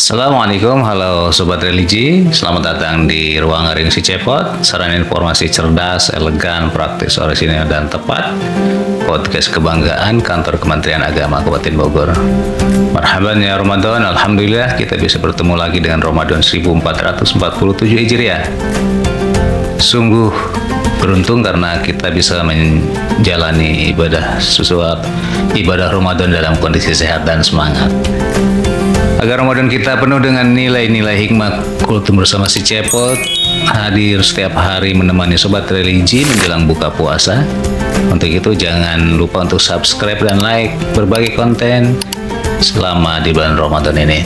Assalamualaikum, halo Sobat Religi. Selamat datang di Ruang Ring Si Cepot. Saran informasi cerdas, elegan, praktis, orisinil, dan tepat. Podcast kebanggaan Kantor Kementerian Agama Kabupaten Bogor. Marhaban ya Ramadan. Alhamdulillah kita bisa bertemu lagi dengan Ramadan 1447 Hijriah. Sungguh beruntung karena kita bisa menjalani ibadah Ramadan dalam kondisi sehat dan semangat. Agar Ramadan kita penuh dengan nilai-nilai hikmah, kultum bersama Si Cepot hadir setiap hari menemani Sobat Religi menjelang buka puasa. Untuk itu jangan lupa untuk subscribe dan like berbagai konten selama di bulan Ramadan ini.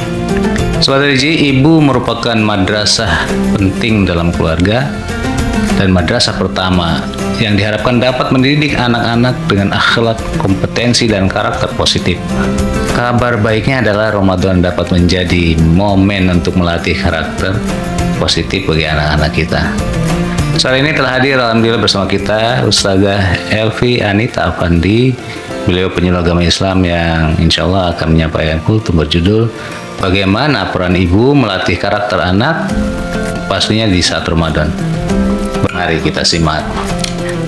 Sobat Religi, ibu merupakan madrasah penting dalam keluarga dan madrasah pertama yang diharapkan dapat mendidik anak-anak dengan akhlak, kompetensi, dan karakter positif. Kabar baiknya adalah Ramadan dapat menjadi momen untuk melatih karakter positif bagi anak-anak kita. Saat ini telah hadir alhamdulillah bersama kita Ustazah Elvi Anita Afandi. Beliau penyuluh agama Islam yang insya Allah akan menyampaikan kultum berjudul Bagaimana Peran Ibu Melatih Karakter Anak pastinya di saat Ramadan. Mari kita simak.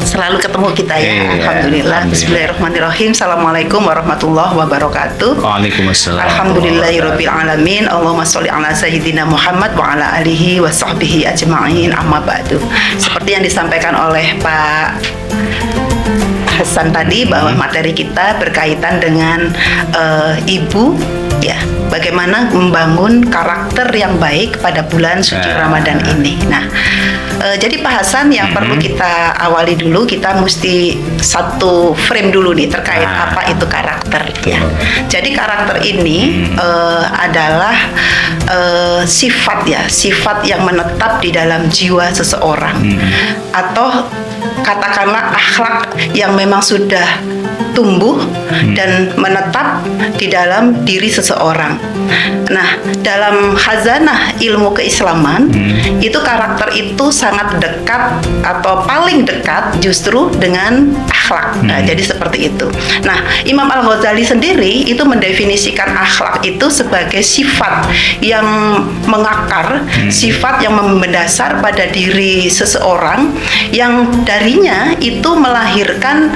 Selalu ketemu kita ya, Alhamdulillah. Bismillahirrahmanirrahim. Assalamualaikum warahmatullahi wabarakatuh. Waalaikumsalam. Alhamdulillahirabbil alamin. Allahumma sholli ala sayyidina Muhammad wa ala alihi wa sahbihi ajma'in. Amma ba'du. Seperti yang disampaikan oleh Pak Hasan tadi, bahwa materi kita berkaitan dengan ibu, ya, bagaimana membangun karakter yang baik pada bulan suci Ramadan ini. Nah, jadi Pak Hasan, yang perlu kita awali dulu, kita mesti satu frame dulu nih terkait apa itu karakter, ya. Jadi karakter ini adalah sifat yang menetap di dalam jiwa seseorang, atau katakanlah akhlak yang memang sudah tumbuh dan menetap di dalam diri seseorang. Nah, dalam khazanah ilmu keislaman, itu karakter itu sangat dekat atau paling dekat justru dengan akhlak. Nah, jadi seperti itu. Nah, Imam Al-Ghazali sendiri itu mendefinisikan akhlak itu sebagai sifat yang mengakar, sifat yang mendasar pada diri seseorang, yang darinya itu melahirkan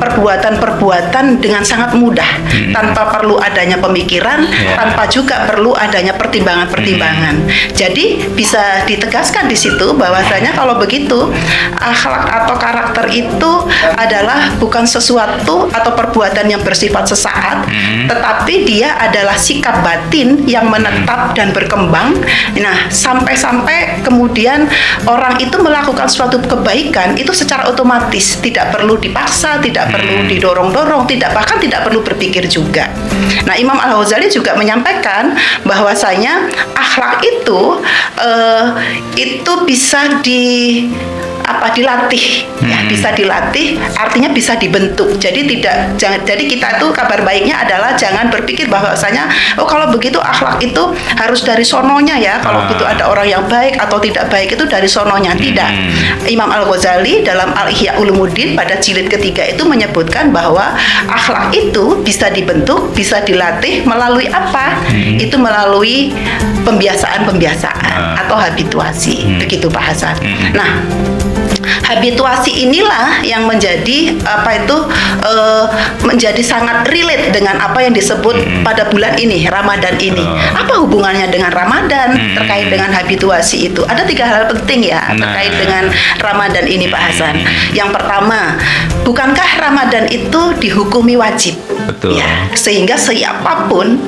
perbuatan-perbuatan dengan sangat mudah, tanpa perlu adanya pemikiran, tanpa juga perlu adanya pertimbangan-pertimbangan. Jadi bisa ditegaskan di situ bahwasanya kalau begitu akhlak atau karakter itu adalah bukan sesuatu atau perbuatan yang bersifat sesaat, tetapi dia adalah sikap batin yang menetap dan berkembang. Nah, sampai-sampai kemudian orang itu melakukan suatu kebaikan itu secara otomatis, tidak perlu dipaksa, tidak perlu didorong-dorong, bahkan tidak perlu berpikir juga. Nah, Imam Al-Ghazali juga menyampaikan bahwasanya akhlak itu bisa dilatih, ya, bisa dilatih, artinya bisa dibentuk. Jadi kita tuh kabar baiknya adalah jangan berpikir bahwasanya kalau begitu akhlak itu harus dari sononya ya, kalau begitu ada orang yang baik atau tidak baik itu dari sononya. Tidak. Imam Al-Ghazali dalam Al-Ihya Ulumuddin pada jilid ketiga itu menyebutkan bahwa akhlak itu bisa dibentuk, bisa dilatih melalui apa? Itu melalui pembiasaan atau habituasi. Begitu Pak Hasan. Nah, habituasi inilah yang menjadi menjadi sangat relate dengan apa yang disebut pada bulan ini, Ramadan ini. Apa hubungannya dengan Ramadan terkait dengan habituasi itu? Ada 3 hal penting ya terkait dengan Ramadan ini Pak Hasan. Yang pertama, bukankah Ramadan itu dihukumi wajib? Betul. Ya, sehingga siapapun,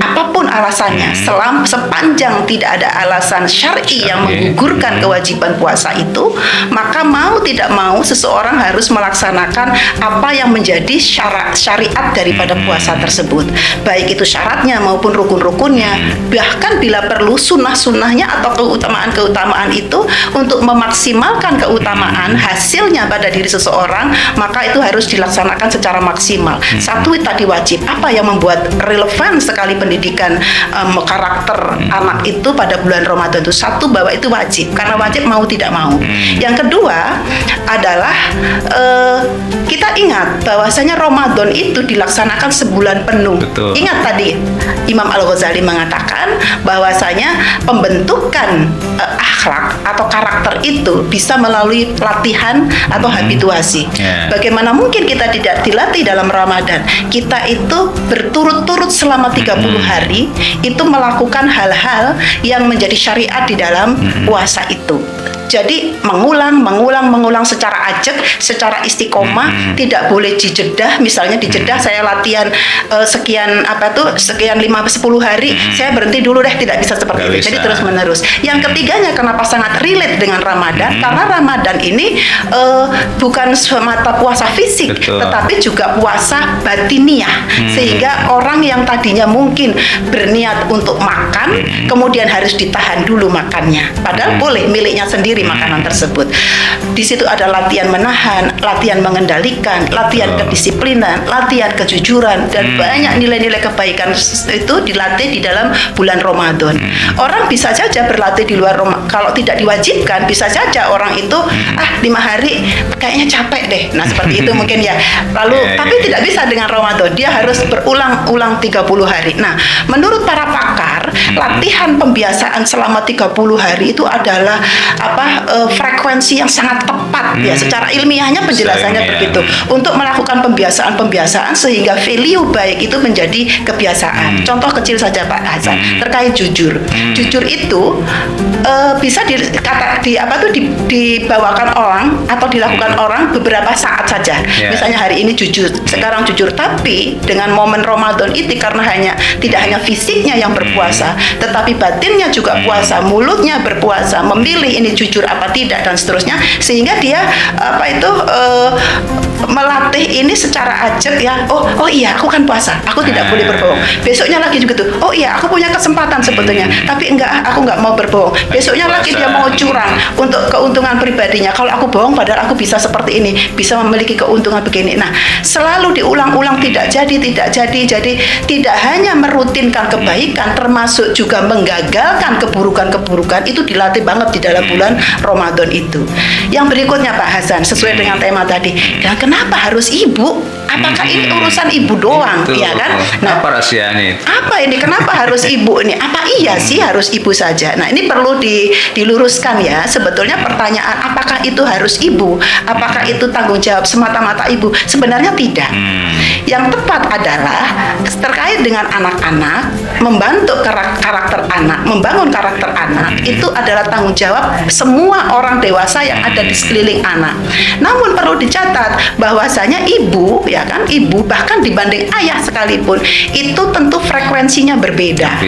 apapun alasannya, sepanjang tidak ada alasan syar'i yang menggugurkan kewajiban puasa itu, maka mau tidak mau seseorang harus melaksanakan apa yang menjadi syariat daripada puasa tersebut, baik itu syaratnya maupun rukun-rukunnya. Bahkan bila perlu sunnah-sunnahnya atau keutamaan-keutamaan itu untuk memaksimalkan keutamaan hasilnya pada diri seseorang, maka itu harus dilaksanakan secara maksimal. Satu, tadi wajib. Apa yang membuat relevan sekali pendidikan karakter anak itu pada bulan Ramadan itu? Satu, bahwa itu wajib, karena wajib mau tidak mau. Yang kedua adalah kita ingat bahwasanya Ramadan itu dilaksanakan sebulan penuh. Betul. Ingat tadi Imam Al-Ghazali mengatakan bahwasanya pembentukan akhlak atau karakter itu bisa melalui latihan atau habituasi. Bagaimana mungkin kita tidak dilatih dalam Ramadan? Kita itu berturut-turut selama 30 hari itu melakukan hal-hal yang menjadi syariat di dalam puasa itu. Jadi mengulang secara ajak, secara istiqomah, tidak boleh dijedah. Misalnya dijedah saya latihan sekian 5-10 hari, saya berhenti dulu deh, tidak bisa seperti itu. Jadi terus menerus. Yang ketiganya kenapa sangat relate dengan Ramadan? Karena Ramadan ini bukan semata puasa fisik, tetapi juga puasa batiniah. Sehingga orang yang tadinya mungkin berniat untuk makan, kemudian harus ditahan dulu makannya. Padahal boleh miliknya sendiri makanan tersebut. Di situ ada latihan menahan, latihan mengendalikan, latihan kedisiplinan, latihan kejujuran, dan banyak nilai-nilai kebaikan itu dilatih di dalam bulan Ramadan. Orang bisa saja berlatih di luar Ramadan. Kalau tidak diwajibkan, bisa saja orang itu 5 hari kayaknya capek deh. Nah, seperti itu mungkin ya. Lalu tapi tidak bisa dengan Ramadan. Dia harus berulang-ulang 30 hari. Nah, menurut para pakar, latihan pembiasaan selama 30 hari itu adalah frekuensi yang sangat tepat ya, secara ilmiahnya penjelasannya begitu, untuk melakukan pembiasaan sehingga value baik itu menjadi kebiasaan. Contoh kecil saja Pak Hasan, terkait jujur. Jujur itu bisa dibawakan orang atau dilakukan orang beberapa saat saja. Misalnya hari ini jujur, sekarang jujur, tapi dengan momen Ramadan itu karena tidak hanya fisiknya yang berpuasa, tetapi batinnya juga puasa, mulutnya berpuasa, memilih ini jujur apa tidak dan seterusnya, sehingga dia melatih ini secara ajak ya. Oh iya, aku kan puasa, aku tidak boleh berbohong. Besoknya lagi juga tuh, oh iya, aku punya kesempatan sebetulnya, tapi aku nggak mau berbohong. Besoknya lagi dia mau curang untuk keuntungan pribadinya. Kalau aku bohong padahal aku bisa seperti ini, bisa memiliki keuntungan begini. Nah, selalu diulang-ulang, tidak jadi. Jadi tidak hanya merutinkan kebaikan, termasuk juga menggagalkan keburukan-keburukan, itu dilatih banget di dalam bulan Ramadan itu. Yang berikutnya Pak Hasan, sesuai dengan tema tadi, dan kenapa harus ibu? Apakah ini urusan ibu doang, ya kan? Nah, apa rahasianya? Apa ini? Kenapa harus ibu ini? Apa iya sih harus ibu saja? Nah, ini perlu diluruskan ya. Sebetulnya pertanyaan apakah itu harus ibu? Apakah itu tanggung jawab semata-mata ibu? Sebenarnya tidak. Yang tepat adalah terkait dengan anak-anak, membantu karakter anak, membangun karakter anak, itu adalah tanggung jawab semua orang dewasa yang ada di sekeliling anak. Namun perlu dicatat bahwasanya ibu, ya kan, ibu bahkan dibanding ayah sekalipun itu tentu frekuensinya berbeda.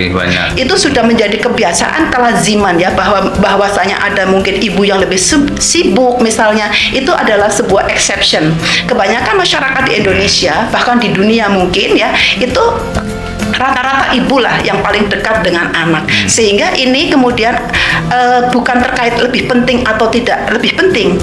Itu sudah menjadi kebiasaan, kelaziman ya, bahwasanya ada mungkin ibu yang lebih sibuk misalnya, itu adalah sebuah exception. Kebanyakan masyarakat di Indonesia, bahkan di dunia mungkin ya, itu rata-rata ibulah yang paling dekat dengan anak, sehingga ini kemudian bukan terkait lebih penting atau tidak lebih penting,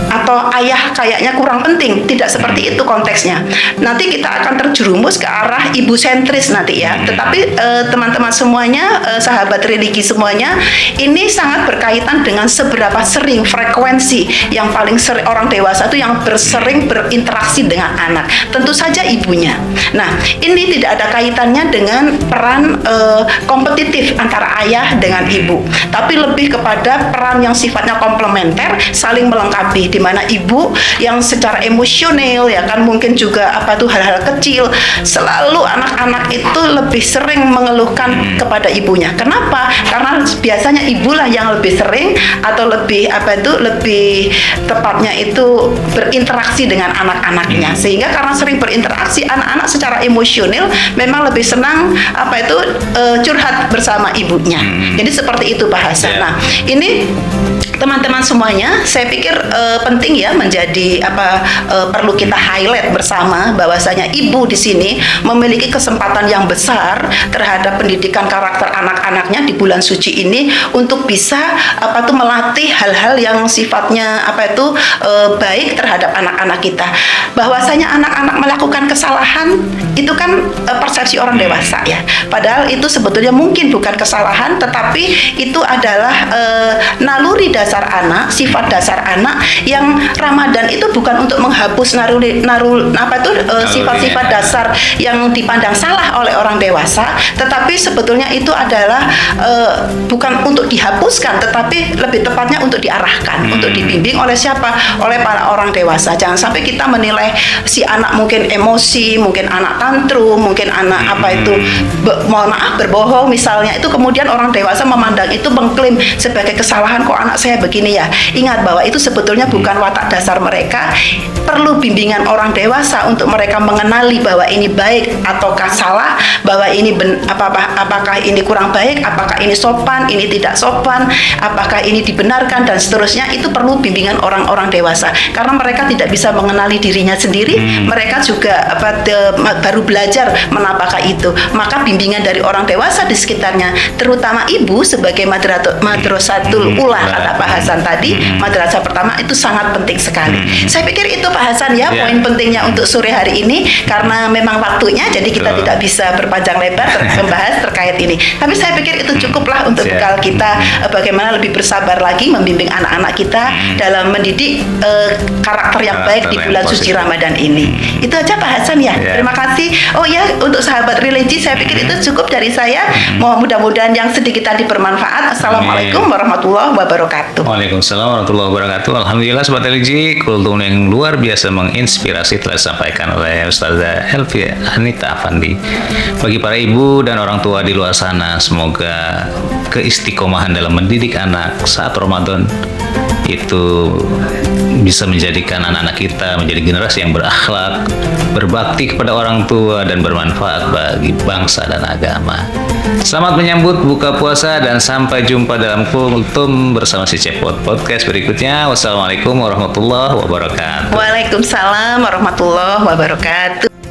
atau ayah kayaknya kurang penting, tidak seperti itu konteksnya. Nanti kita akan terjerumus ke arah ibu sentris nanti ya. Tetapi teman-teman semuanya, sahabat religi semuanya, ini sangat berkaitan dengan seberapa sering frekuensi yang paling sering orang dewasa itu yang sering berinteraksi dengan anak. Tentu saja ibunya. Nah, ini tidak ada kaitannya dengan peran kompetitif antara ayah dengan ibu, tapi lebih kepada peran yang sifatnya komplementer, saling melengkapi, di mana ibu yang secara emosional ya kan, mungkin juga hal-hal kecil, selalu anak-anak itu lebih sering mengeluhkan kepada ibunya. Kenapa? Karena biasanya ibulah yang lebih sering atau lebih lebih tepatnya itu berinteraksi dengan anak-anaknya, sehingga karena sering berinteraksi, anak-anak secara emosional memang lebih senang curhat bersama ibunya. Jadi seperti itu Pak Hasan. Nah, ini teman-teman semuanya, saya pikir penting ya menjadi perlu kita highlight bersama bahwasanya ibu di sini memiliki kesempatan yang besar terhadap pendidikan karakter anak-anaknya di bulan suci ini untuk bisa melatih hal-hal yang sifatnya baik terhadap anak-anak kita. bahwasanya anak-anak melakukan kesalahan itu kan persepsi orang dewasa ya. Padahal itu sebetulnya mungkin bukan kesalahan, tetapi itu adalah naluri dasar anak, sifat dasar anak, yang Ramadan itu bukan untuk menghapus sifat-sifat dasar yang dipandang salah oleh orang dewasa, tetapi sebetulnya itu adalah bukan untuk dihapuskan, tetapi lebih tepatnya untuk diarahkan, untuk dibimbing oleh siapa? Oleh para orang dewasa. Jangan sampai kita menilai si anak mungkin emosi, mungkin anak tantrum, mungkin anak mohon maaf berbohong misalnya, itu kemudian orang dewasa memandang itu, mengklaim sebagai kesalahan, kok anak saya begini ya. Ingat bahwa itu sebetulnya bukan watak dasar mereka. Perlu bimbingan orang dewasa untuk mereka mengenali bahwa ini baik ataukah salah, bahwa ini apakah ini kurang baik, apakah ini sopan, ini tidak sopan, apakah ini dibenarkan dan seterusnya. Itu perlu bimbingan orang-orang dewasa, karena mereka tidak bisa mengenali dirinya sendiri. Mereka juga baru belajar menapakah itu. Maka bimbingan dari orang dewasa di sekitarnya, terutama ibu sebagai madrasatul ula, kata Pak Hasan tadi, madrasah pertama itu sangat penting sekali. Saya pikir itu Pak Hasan ya, poin pentingnya untuk sore hari ini, karena memang waktunya, jadi kita tidak bisa berpanjang lebar membahas terkait ini. Tapi saya pikir itu cukuplah untuk bekal kita, bagaimana lebih bersabar lagi membimbing anak-anak kita dalam mendidik karakter yang baik di bulan suci Ramadan ini. Itu aja Pak Hasan ya. Terima kasih. Oh ya, untuk sahabat religi, saya pikir itu cukup dari saya. Mudah-mudahan yang sedikit tadi bermanfaat. Assalamualaikum warahmatullahi wabarakatuh. Waalaikumsalam warahmatullahi wabarakatuh. Alhamdulillah sobat religi, kultum yang luar biasa menginspirasi telah disampaikan oleh Ustazah Elvi Anita Afandi. Bagi para ibu dan orang tua di luar sana, semoga keistiqomahan dalam mendidik anak saat Ramadan itu bisa menjadikan anak-anak kita menjadi generasi yang berakhlak, berbakti kepada orang tua, dan bermanfaat bagi bangsa dan agama. Selamat menyambut buka puasa dan sampai jumpa dalam kultum bersama si Cepot podcast berikutnya. Wassalamualaikum warahmatullahi wabarakatuh. Waalaikumsalam warahmatullahi wabarakatuh.